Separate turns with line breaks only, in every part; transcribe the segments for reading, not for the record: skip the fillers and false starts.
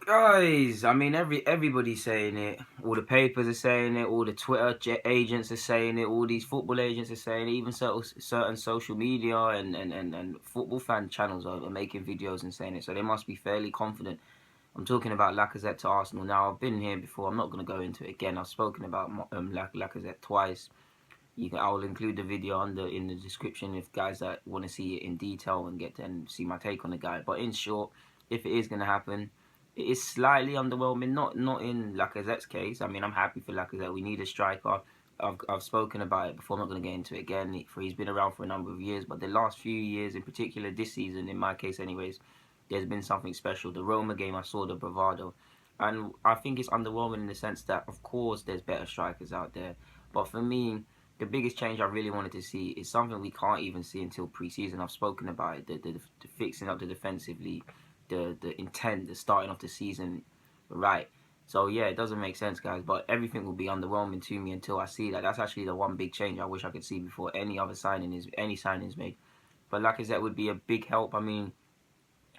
Guys, I mean, everybody's saying it. All the papers are saying it. All the Twitter agents are saying it. All these football agents are saying it. Even certain social media and football fan channels are making videos and saying it. So they must be fairly confident. I'm talking about Lacazette to Arsenal. Now, I've been here before. I'm not going to go into it again. I've spoken about Lacazette twice. I'll include the video in the description if guys that want to see it in detail and get and see my take on the guy. But in short, if it is going to happen, it is slightly underwhelming. Not in Lacazette's case. I mean, I'm happy for Lacazette. We need a striker. I've spoken about it before. I'm not going to get into it again. He's been around for a number of years, but the last few years, in particular this season, in my case anyways, there's been something special. The Roma game, I saw the bravado, and I think it's underwhelming in the sense that, of course, there's better strikers out there, but for me, the biggest change I really wanted to see is something we can't even see until pre-season. I've spoken about it, the fixing up the defensively, the intent, the starting of the season right. So yeah, it doesn't make sense, guys. But everything will be underwhelming to me until I see that. That's actually the one big change I wish I could see before any signings made. But like I said, would be a big help. I mean,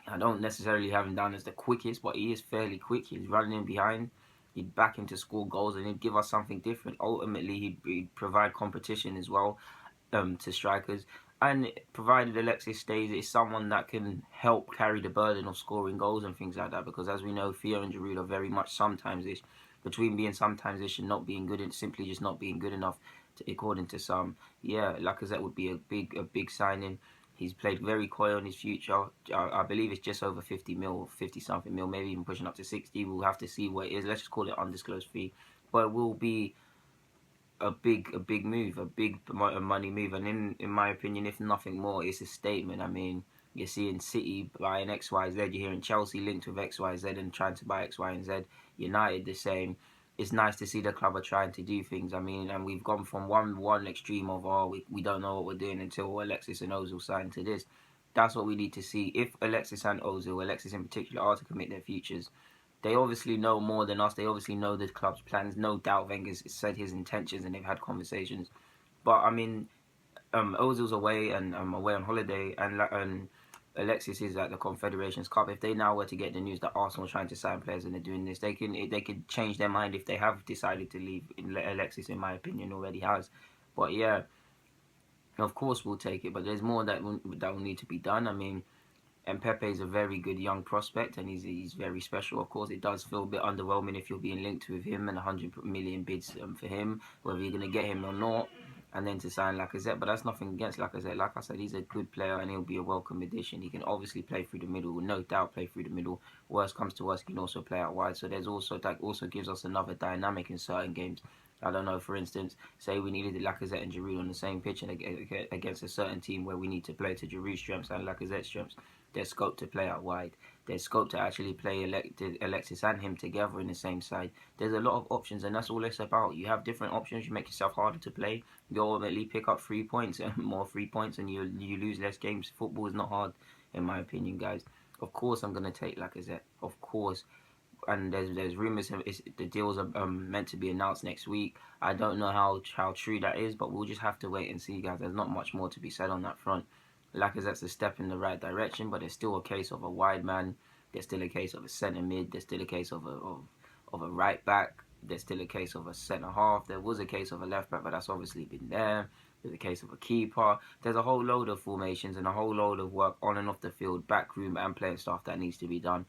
I don't necessarily have him down as the quickest, but he is fairly quick. He's running in behind. He'd back him to score goals and he'd give us something different. Ultimately, he'd provide competition as well to strikers. And provided Alexis stays, it's someone that can help carry the burden of scoring goals and things like that. Because as we know, Theo and Giroud are very much sometimes-ish. Between being sometimes-ish and not being good, and simply just not being good enough, according to some. Yeah, Lacazette would be a big signing. He's played very coy on his future. I believe it's just over 50 mil, 50 something mil, maybe even pushing up to 60. We'll have to see what it is. Let's just call it undisclosed fee. But it will be a big move, a big money move. And in my opinion, if nothing more, it's a statement. I mean, you're seeing City buying X, Y, Z. You're hearing Chelsea linked with X, Y, Z and trying to buy X, Y, and Z. United the same. It's nice to see the club are trying to do things. I mean, and we've gone from one extreme of we don't know what we're doing until Alexis and Ozil signed to this. That's what we need to see. If Alexis and Ozil, Alexis in particular, are to commit their futures, they obviously know more than us. They obviously know the club's plans. No doubt Wenger's said his intentions and they've had conversations. But I mean, Ozil's away and away on holiday, and Alexis is at the Confederations Cup. If they now were to get the news that Arsenal are trying to sign players and they're doing this, they could change their mind if they have decided to leave. Alexis, in my opinion, already has. But yeah, of course we'll take it. But there's more that will need to be done. I mean, and Pepe is a very good young prospect, and he's very special. Of course, it does feel a bit underwhelming if you're being linked with him and 100 million bids for him, whether you're going to get him or not, and then to sign Lacazette. But that's nothing against Lacazette. Like I said, he's a good player, and he'll be a welcome addition. He can obviously play through the middle, no doubt play through the middle. Worst comes to worst, he can also play out wide. So there's also that also gives us another dynamic in certain games. I don't know, for instance, say we needed Lacazette and Giroud on the same pitch and against a certain team where we need to play to Giroud's strengths and Lacazette's strengths. There's scope to play out wide. There's scope to actually play Alexis and him together in the same side. There's a lot of options, and that's all it's about. You have different options. You make yourself harder to play. You ultimately pick up 3 points and more 3 points, and you lose less games. Football is not hard, in my opinion, guys. Of course, I'm gonna take Lacazette. Of course. And there's rumors the deals are meant to be announced next week. I don't know how true that is, but we'll just have to wait and see, guys. There's not much more to be said on that front. Lacazette's a step in the right direction, but there's still a case of a wide man. There's still a case of a centre mid. There's still a case of a right back. There's still a case of a centre half. There was a case of a left back, but that's obviously been there. There's a case of a keeper. There's a whole load of formations and a whole load of work on and off the field, backroom and playing staff that needs to be done.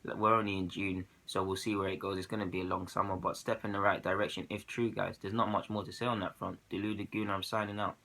We're only in June, so we'll see where it goes. It's going to be a long summer, but step in the right direction if true, guys. There's not much more to say on that front. Delu Laguna, I'm signing out.